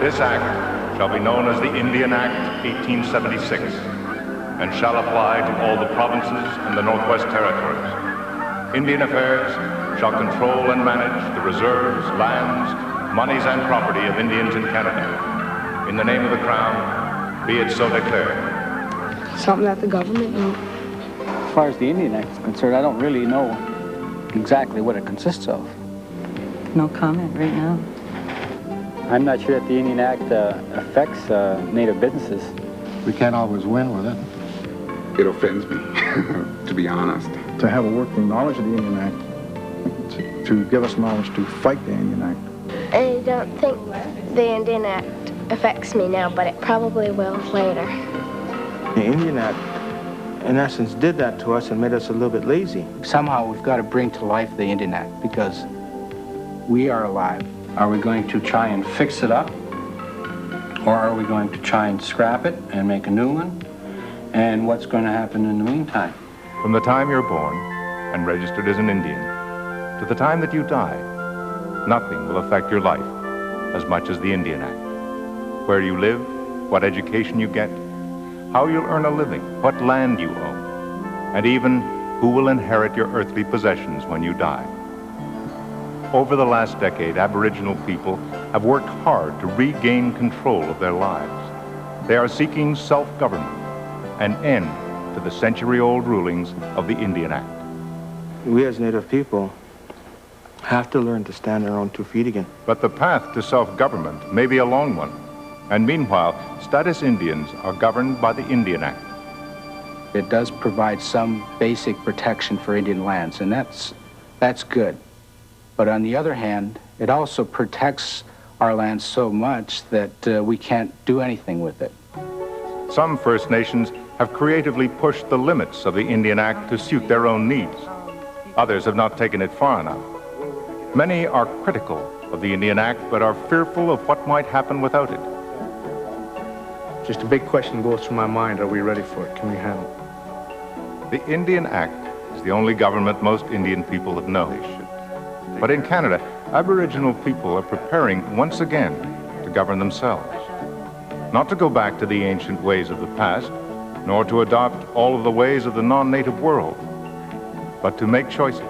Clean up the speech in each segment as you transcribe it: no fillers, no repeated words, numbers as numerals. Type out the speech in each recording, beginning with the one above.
This act shall be known as the Indian Act 1876 and shall apply to all the provinces and the Northwest Territories. Indian Affairs shall control and manage the reserves, lands, monies, and property of Indians in Canada. In the name of the Crown, be it so declared. Something that the government knew. As far as the Indian Act is concerned, I don't really know exactly what it consists of. No comment right now. I'm not sure that the Indian Act affects Native businesses. We can't always win with it. It offends me, to be honest. To have a working knowledge of the Indian Act, to give us knowledge to fight the Indian Act. I don't think the Indian Act affects me now, but it probably will later. The Indian Act, in essence, did that to us and made us a little bit lazy. Somehow we've got to bring to life the Indian Act because we are alive. Are we going to try and fix it up? Or are we going to try and scrap it and make a new one? And what's going to happen in the meantime? From the time you're born and registered as an Indian to the time that you die, nothing will affect your life as much as the Indian Act. Where you live, what education you get, how you'll earn a living, what land you own, and even who will inherit your earthly possessions when you die. Over the last decade, Aboriginal people have worked hard to regain control of their lives. They are seeking self-government, an end to the century-old rulings of the Indian Act. We as Native people have to learn to stand on our own 2 feet again. But the path to self-government may be a long one. And meanwhile, status Indians are governed by the Indian Act. It does provide some basic protection for Indian lands, and that's good. But on the other hand, it also protects our land so much that we can't do anything with it. Some First Nations have creatively pushed the limits of the Indian Act to suit their own needs. Others have not taken it far enough. Many are critical of the Indian Act, but are fearful of what might happen without it. Just a big question goes through my mind. Are we ready for it? Can we handle it? The Indian Act is the only government most Indian people have known. But in Canada, Aboriginal people are preparing once again to govern themselves. Not to go back to the ancient ways of the past, nor to adopt all of the ways of the non-native world, but to make choices,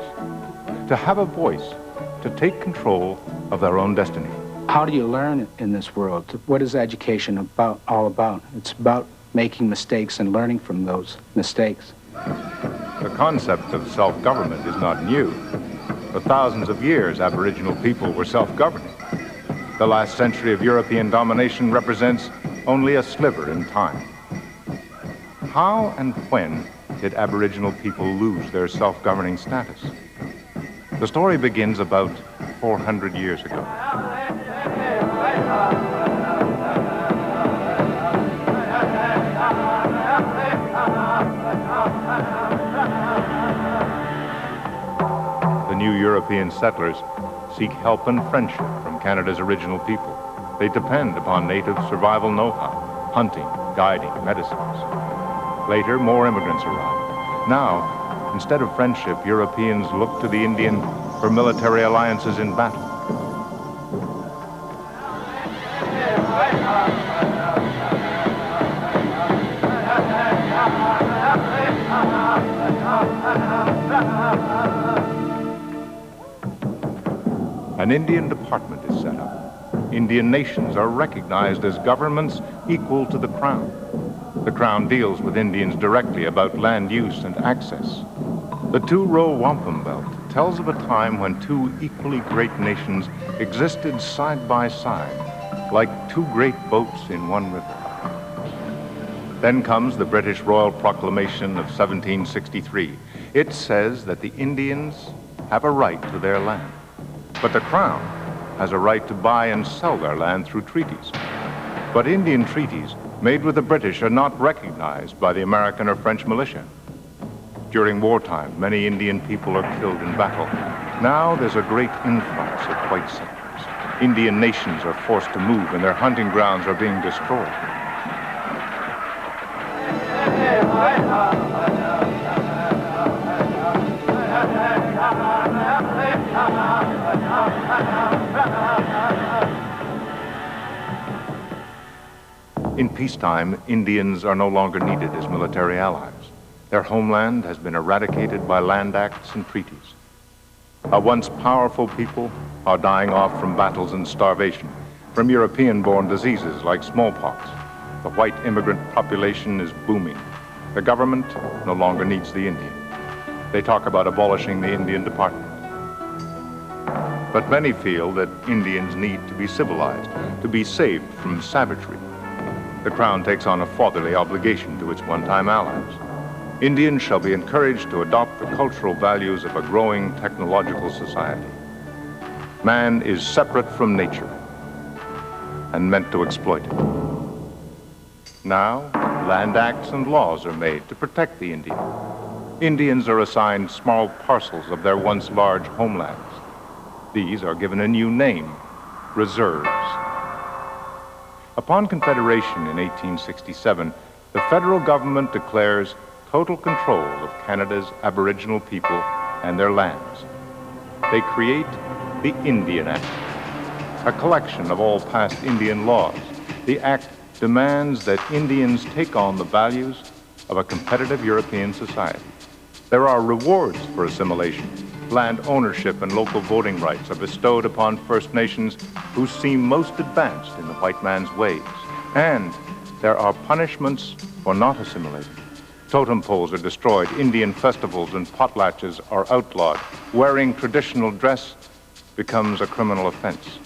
to have a voice, to take control of their own destiny. How do you learn in this world? What is education all about? It's about making mistakes and learning from those mistakes. The concept of self-government is not new. For thousands of years, Aboriginal people were self-governing. The last century of European domination represents only a sliver in time. How and when did Aboriginal people lose their self-governing status? The story begins about 400 years ago. The new European settlers seek help and friendship from Canada's original people. They depend upon native survival know-how, hunting, guiding, medicines. Later, more immigrants arrive. Now, instead of friendship, Europeans look to the Indian for military alliances in battle. An Indian department is set up. Indian nations are recognized as governments equal to the Crown. The Crown deals with Indians directly about land use and access. The two-row wampum belt tells of a time when two equally great nations existed side by side, like two great boats in one river. Then comes the British Royal Proclamation of 1763. It says that the Indians have a right to their land, but the Crown has a right to buy and sell their land through treaties. But Indian treaties made with the British are not recognized by the American or French militia. During wartime, many Indian people are killed in battle. Now there's a great influx of white settlers. Indian nations are forced to move and their hunting grounds are being destroyed. In peacetime, Indians are no longer needed as military allies. Their homeland has been eradicated by land acts and treaties. A once powerful people are dying off from battles and starvation, from European-born diseases like smallpox. The white immigrant population is booming. The government no longer needs the Indian. They talk about abolishing the Indian Department. But many feel that Indians need to be civilized, to be saved from savagery. The Crown takes on a fatherly obligation to its one-time allies. Indians shall be encouraged to adopt the cultural values of a growing technological society. Man is separate from nature and meant to exploit it. Now, land acts and laws are made to protect the Indian. Indians are assigned small parcels of their once large homelands. These are given a new name, reserves. Upon Confederation in 1867, the federal government declares total control of Canada's Aboriginal people and their lands. They create the Indian Act, a collection of all past Indian laws. The Act demands that Indians take on the values of a competitive European society. There are rewards for assimilation. Land ownership and local voting rights are bestowed upon First Nations who seem most advanced in the white man's ways. And there are punishments for not assimilating. Totem poles are destroyed, Indian festivals and potlatches are outlawed. Wearing traditional dress becomes a criminal offense.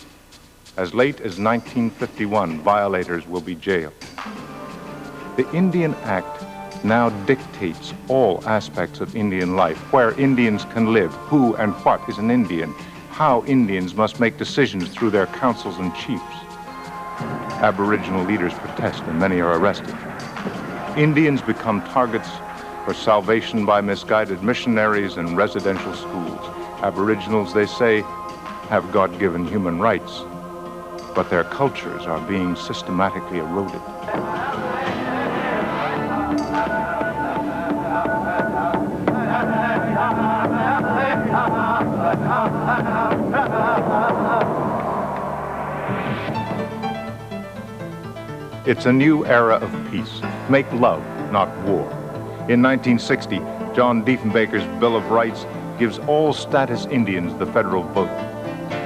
As late as 1951, violators will be jailed. The Indian Act now dictates all aspects of Indian life, where Indians can live, who and what is an Indian, how Indians must make decisions through their councils and chiefs. Aboriginal leaders protest and many are arrested. Indians become targets for salvation by misguided missionaries and residential schools. Aboriginals, they say, have God-given human rights, but their cultures are being systematically eroded. It's a new era of peace. Make love, not war. In 1960, John Diefenbaker's Bill of Rights gives all status Indians the federal vote.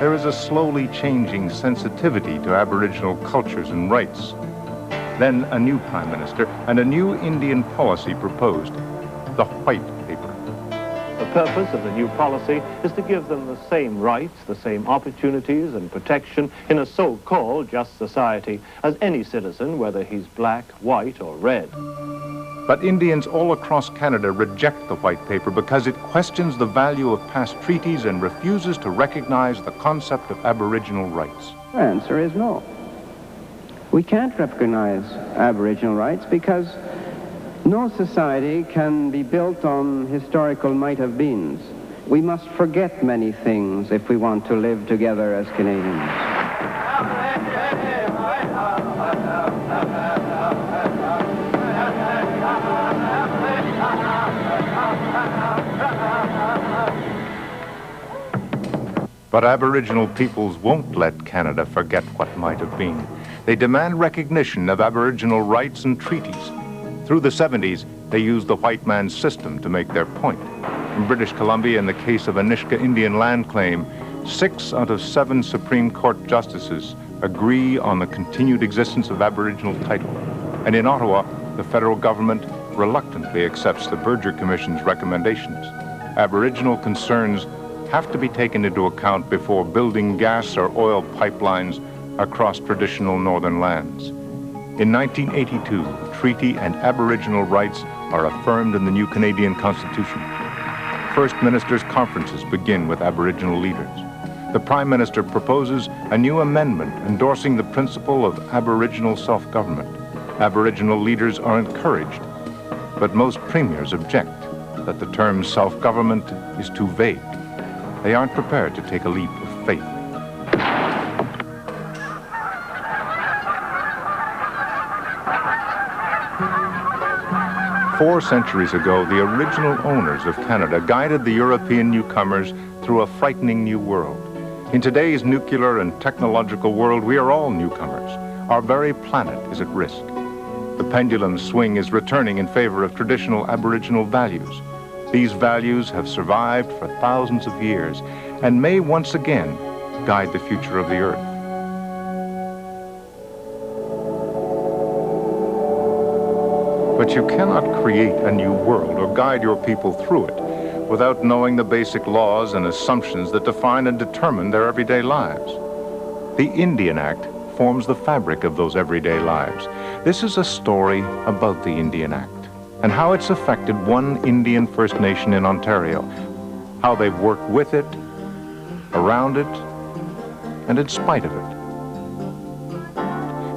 There is a slowly changing sensitivity to Aboriginal cultures and rights. Then a new Prime Minister and a new Indian policy proposed, the White Paper. The purpose of the new policy is to give them the same rights, the same opportunities and protection in a so-called just society as any citizen, whether he's black, white, or red. But Indians all across Canada reject the White Paper because it questions the value of past treaties and refuses to recognize the concept of Aboriginal rights. The answer is no. We can't recognize Aboriginal rights because no society can be built on historical might-have-beens. We must forget many things if we want to live together as Canadians. But Aboriginal peoples won't let Canada forget what might have been. They demand recognition of Aboriginal rights and treaties. Through the 70s, they used the white man's system to make their point. In British Columbia, in the case of a Nisga'a Indian land claim, 6 out of 7 Supreme Court justices agree on the continued existence of Aboriginal title. And in Ottawa, the federal government reluctantly accepts the Berger Commission's recommendations. Aboriginal concerns have to be taken into account before building gas or oil pipelines across traditional northern lands. In 1982, treaty and Aboriginal rights are affirmed in the new Canadian Constitution. First Ministers' conferences begin with Aboriginal leaders. The Prime Minister proposes a new amendment endorsing the principle of Aboriginal self-government. Aboriginal leaders are encouraged, but most premiers object that the term self-government is too vague. They aren't prepared to take a leap of faith. Four centuries ago, the original owners of Canada guided the European newcomers through a frightening new world. In today's nuclear and technological world, we are all newcomers. Our very planet is at risk. The pendulum swing is returning in favor of traditional Aboriginal values. These values have survived for thousands of years and may once again guide the future of the earth. But you cannot create a new world or guide your people through it without knowing the basic laws and assumptions that define and determine their everyday lives. The Indian Act forms the fabric of those everyday lives. This is a story about the Indian Act and how it's affected one Indian First Nation in Ontario, how they've worked with it, around it, and in spite of it,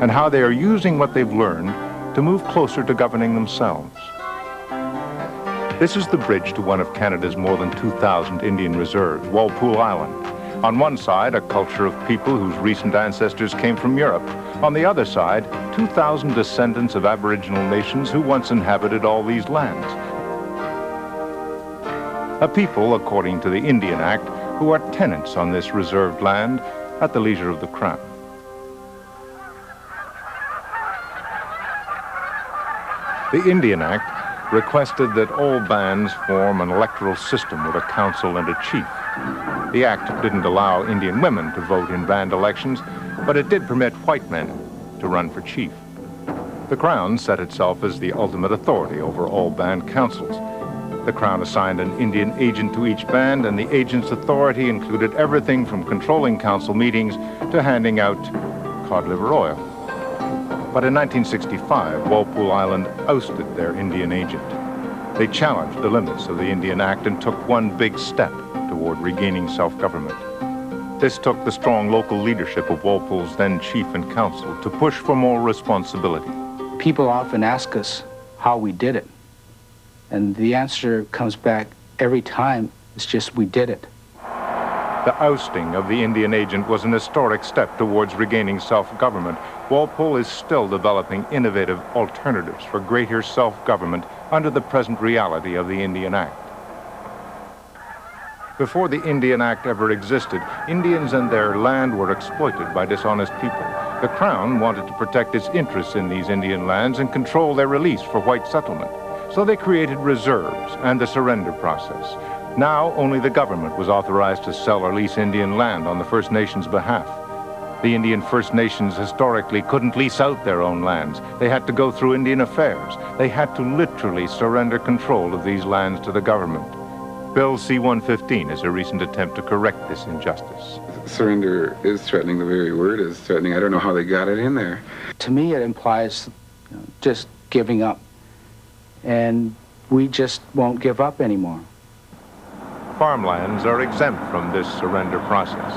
and how they are using what they've learned to move closer to governing themselves. This is the bridge to one of Canada's more than 2,000 Indian reserves, Walpole Island. On one side, a culture of people whose recent ancestors came from Europe. On the other side, 2,000 descendants of Aboriginal nations who once inhabited all these lands. A people, according to the Indian Act, who are tenants on this reserved land at the leisure of the Crown. The Indian Act requested that all bands form an electoral system with a council and a chief. The act didn't allow Indian women to vote in band elections, but it did permit white men to run for chief. The Crown set itself as the ultimate authority over all band councils. The Crown assigned an Indian agent to each band, and the agent's authority included everything from controlling council meetings to handing out cod liver oil. But in 1965, Walpole Island ousted their Indian agent. They challenged the limits of the Indian Act and took one big step toward regaining self-government. This took the strong local leadership of Walpole's then chief and council to push for more responsibility. People often ask us how we did it, and the answer comes back every time, it's just we did it. The ousting of the Indian agent was an historic step towards regaining self-government. Walpole is still developing innovative alternatives for greater self-government under the present reality of the Indian Act. Before the Indian Act ever existed, Indians and their land were exploited by dishonest people. The Crown wanted to protect its interests in these Indian lands and control their release for white settlement. So they created reserves and the surrender process. Now, only the government was authorized to sell or lease Indian land on the First Nations' behalf. The Indian First Nations historically couldn't lease out their own lands. They had to go through Indian Affairs. They had to literally surrender control of these lands to the government. Bill C-115 is a recent attempt to correct this injustice. Surrender is threatening. The very word is threatening. I don't know how they got it in there. To me, it implies just giving up. And we just won't give up anymore. Farmlands are exempt from this surrender process.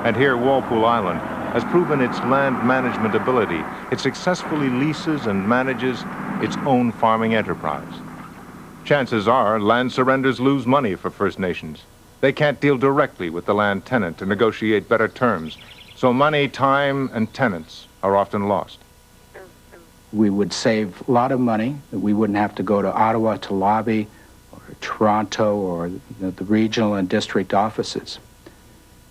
And here, Walpole Island has proven its land management ability. It successfully leases and manages its own farming enterprise. Chances are land surrenders lose money for First Nations. They can't deal directly with the land tenant to negotiate better terms. So money, time, and tenants are often lost. We would save a lot of money. We wouldn't have to go to Ottawa to lobby, or Toronto, or the regional and district offices.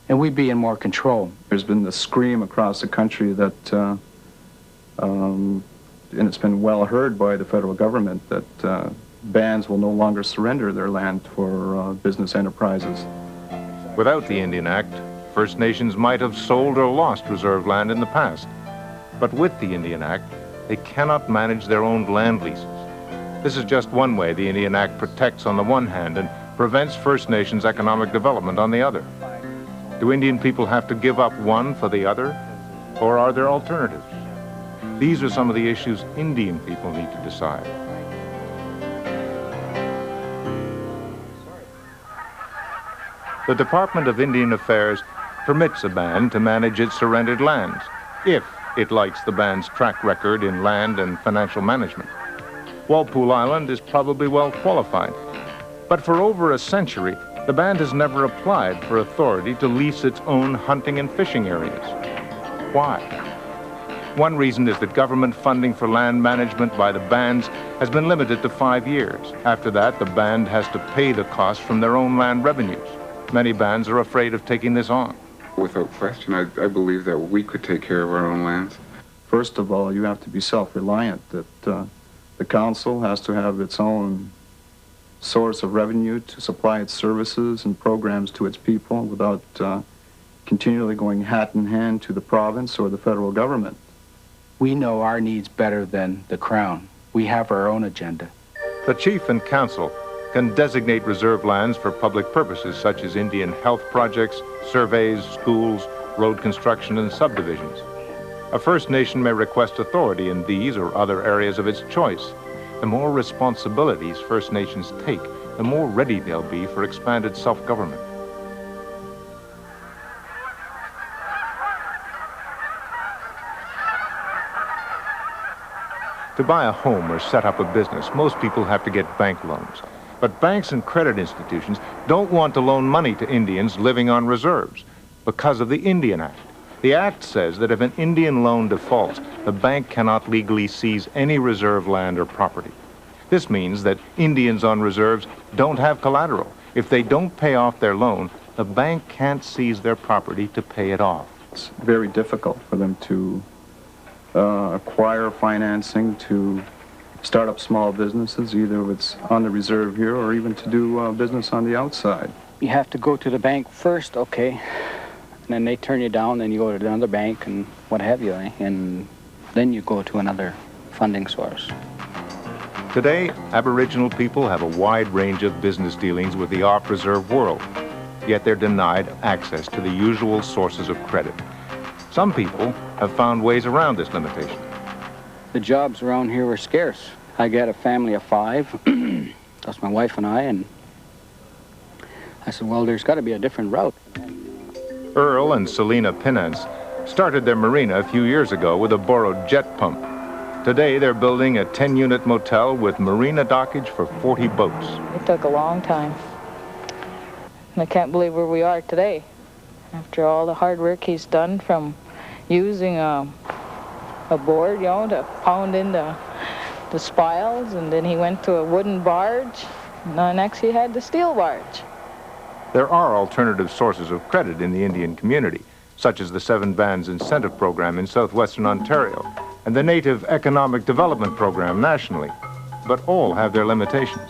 And we'd be in more control. There's been the scream across the country that, and it's been well heard by the federal government, that bands will no longer surrender their land for business enterprises. Without the Indian Act, First Nations might have sold or lost reserve land in the past. But with the Indian Act, they cannot manage their own land leases. This is just one way the Indian Act protects on the one hand and prevents First Nations economic development on the other. Do Indian people have to give up one for the other, or are there alternatives? These are some of the issues Indian people need to decide. The Department of Indian Affairs permits a band to manage its surrendered lands, if it likes the band's track record in land and financial management. Walpole Island is probably well qualified, but for over a century, the band has never applied for authority to lease its own hunting and fishing areas. Why? One reason is that government funding for land management by the bands has been limited to 5 years. After that, the band has to pay the cost from their own land revenues. Many bands are afraid of taking this on. Without question, I believe that we could take care of our own lands. first of all, you have to be self-reliant, that the council has to have its own source of revenue to supply its services and programs to its people without continually going hat in hand to the province or the federal government. We know our needs better than the Crown. We have our own agenda. The chief and council can designate reserve lands for public purposes such as Indian health projects, surveys, schools, road construction, and subdivisions. A First Nation may request authority in these or other areas of its choice. The more responsibilities First Nations take, the more ready they'll be for expanded self-government. To buy a home or set up a business, most people have to get bank loans. But banks and credit institutions don't want to loan money to Indians living on reserves because of the Indian Act. The Act says that if an Indian loan defaults, the bank cannot legally seize any reserve land or property. This means that Indians on reserves don't have collateral. If they don't pay off their loan, the bank can't seize their property to pay it off. It's very difficult for them to acquire financing to start up small businesses, either if it's on the reserve here or even to do business on the outside. You have to go to the bank first, okay, and then they turn you down, then you go to another bank and what have you, and then you go to another funding source. Today, Aboriginal people have a wide range of business dealings with the off-reserve world, yet they're denied access to the usual sources of credit. Some people have found ways around this limitation. The jobs around here were scarce. I got a family of 5, that's my wife and I, and I said, well, there's got to be a different route. Earl and Selena Pinance started their marina a few years ago with a borrowed jet pump. Today, they're building a 10-unit motel with marina dockage for 40 boats. It took a long time. And I can't believe where we are today. After all the hard work he's done, from using a board, you know, to pound in the spiles, and then he went to a wooden barge, and next he had the steel barge. There are alternative sources of credit in the Indian community, such as the 7 Bands Incentive Program in southwestern Ontario and the Native Economic Development Program nationally, but all have their limitations.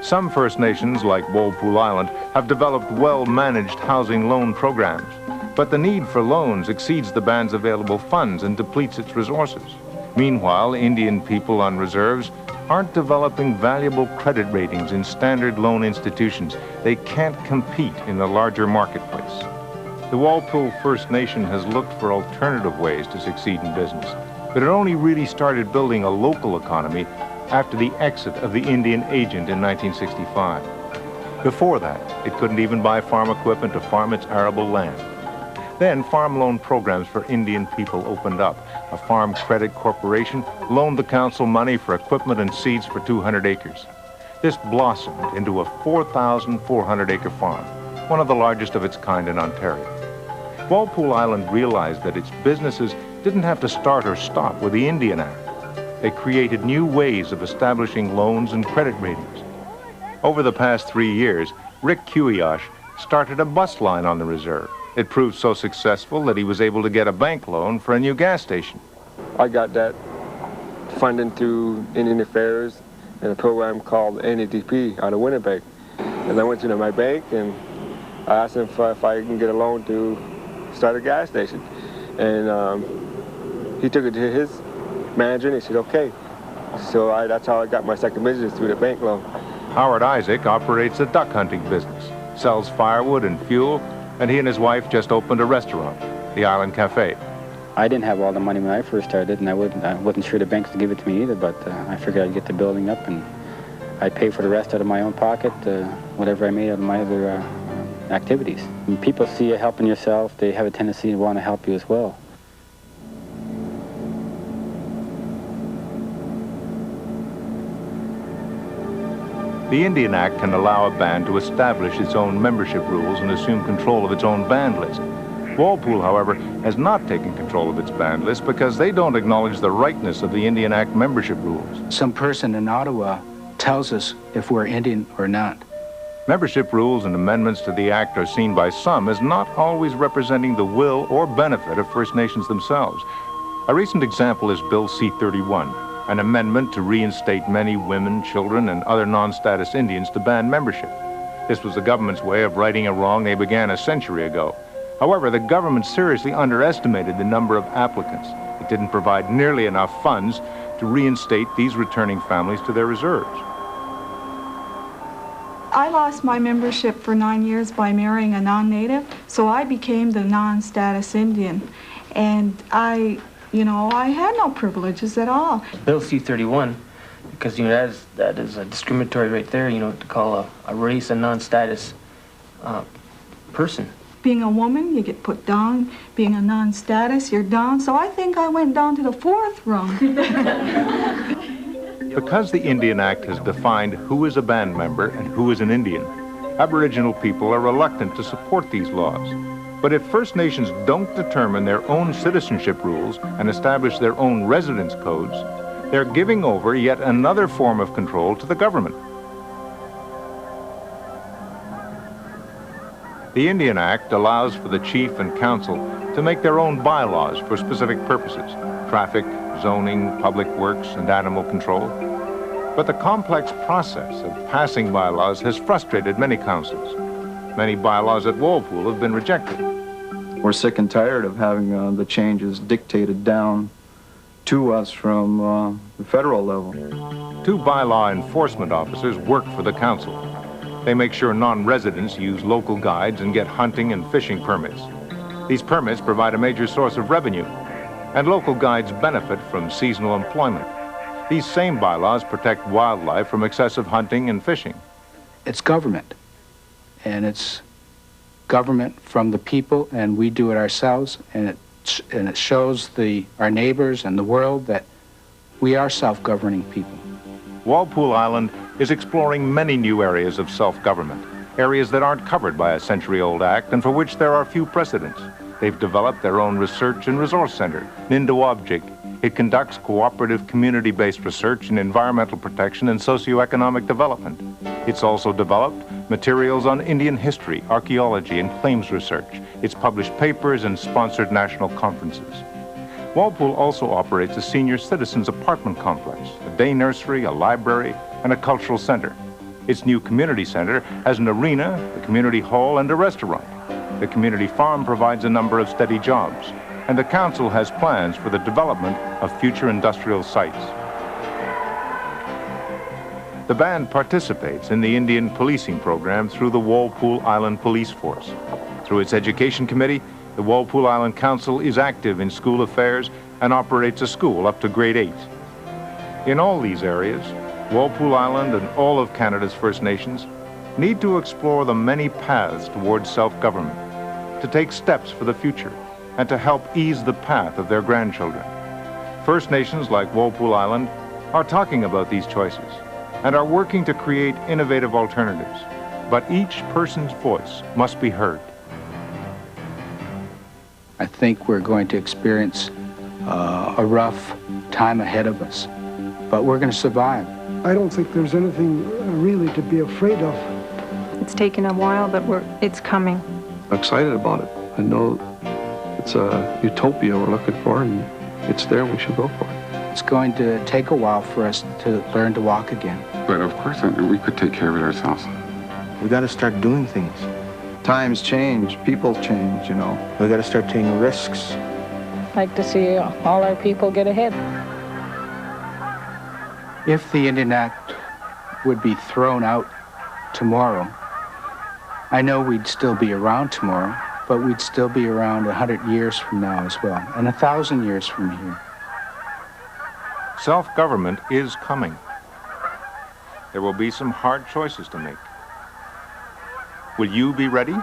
Some First Nations, like Walpole Island, have developed well-managed housing loan programs, but the need for loans exceeds the band's available funds and depletes its resources. Meanwhile, Indian people on reserves aren't developing valuable credit ratings in standard loan institutions. They can't compete in the larger marketplace. The Walpole First Nation has looked for alternative ways to succeed in business, but it only really started building a local economy after the exit of the Indian agent in 1965. Before that, it couldn't even buy farm equipment to farm its arable land. Then farm loan programs for Indian people opened up. A farm credit corporation loaned the council money for equipment and seeds for 200 acres. This blossomed into a 4,400-acre farm, one of the largest of its kind in Ontario. Walpole Island realized that its businesses didn't have to start or stop with the Indian Act. They created new ways of establishing loans and credit ratings. Over the past 3 years, Rick Kuyosh started a bus line on the reserve. It proved so successful that he was able to get a bank loan for a new gas station. I got that funding through Indian Affairs and a program called NADP out of Winnipeg. And I went to my bank and I asked him if I can get a loan to start a gas station. And he took it to his manager and he said, okay. So that's how I got my second business, through the bank loan. Howard Isaac operates a duck hunting business, sells firewood and fuel, and he and his wife just opened a restaurant, the Island Cafe. I didn't have all the money when I first started, and I wasn't sure the banks would give it to me either, but I figured I'd get the building up and I'd pay for the rest out of my own pocket, whatever I made out of my other activities. When people see you helping yourself, they have a tendency to want to help you as well. The Indian Act can allow a band to establish its own membership rules and assume control of its own band list. Walpole, however, has not taken control of its band list because they don't acknowledge the rightness of the Indian Act membership rules. Some person in Ottawa tells us if we're Indian or not. Membership rules and amendments to the Act are seen by some as not always representing the will or benefit of First Nations themselves. A recent example is Bill C-31, an amendment to reinstate many women, children, and other non-status Indians to band membership. This was the government's way of righting a wrong they began a century ago. However, the government seriously underestimated the number of applicants. It didn't provide nearly enough funds to reinstate these returning families to their reserves. I lost my membership for 9 years by marrying a non-native, so I became the non-status Indian. And I had no privileges at all. Bill C-31, because that is a discriminatory right there, to call a race a non-status person. Being a woman, you get put down. Being a non-status, you're down. So I think I went down to the 4th rung. Because the Indian Act has defined who is a band member and who is an Indian, Aboriginal people are reluctant to support these laws. But if First Nations don't determine their own citizenship rules and establish their own residence codes, they're giving over yet another form of control to the government. The Indian Act allows for the chief and council to make their own bylaws for specific purposes: traffic, zoning, public works, and animal control. But the complex process of passing bylaws has frustrated many councils. Many bylaws at Walpole have been rejected. We're sick and tired of having the changes dictated down to us from the federal level. 2 bylaw enforcement officers work for the council. They make sure non-residents use local guides and get hunting and fishing permits. These permits provide a major source of revenue, and local guides benefit from seasonal employment. These same bylaws protect wildlife from excessive hunting and fishing. It's government, and it's government from the people, and we do it ourselves, and it shows our neighbors and the world that we are self-governing people. Walpole Island is exploring many new areas of self-government, areas that aren't covered by a century-old act and for which there are few precedents. They've developed their own research and resource center, Nindoobjik. It conducts cooperative community-based research in environmental protection and socioeconomic development. It's also developed materials on Indian history, archaeology, and claims research. It's published papers and sponsored national conferences. Walpole also operates a senior citizens apartment complex, a day nursery, a library, and a cultural center. Its new community center has an arena, a community hall, and a restaurant. The community farm provides a number of steady jobs, and the council has plans for the development of future industrial sites. The band participates in the Indian policing program through the Walpole Island Police Force. Through its education committee, the Walpole Island Council is active in school affairs and operates a school up to grade 8. In all these areas, Walpole Island and all of Canada's First Nations need to explore the many paths towards self-government, to take steps for the future, and to help ease the path of their grandchildren. First Nations like Walpole Island are talking about these choices and are working to create innovative alternatives. But each person's voice must be heard. I think we're going to experience a rough time ahead of us, but we're going to survive. I don't think there's anything really to be afraid of. It's taken a while, but it's coming. I'm excited about it. I know it's a utopia we're looking for, and it's there, we should go for it. It's going to take a while for us to learn to walk again. But of course, we could take care of it ourselves. We got to start doing things. Times change, people change, you know. We got to start taking risks. I'd like to see all our people get ahead. If the Indian Act would be thrown out tomorrow, I know we'd still be around tomorrow, but we'd still be around 100 years from now as well, and 1,000 years from here. Self-government is coming. There will be some hard choices to make. Will you be ready?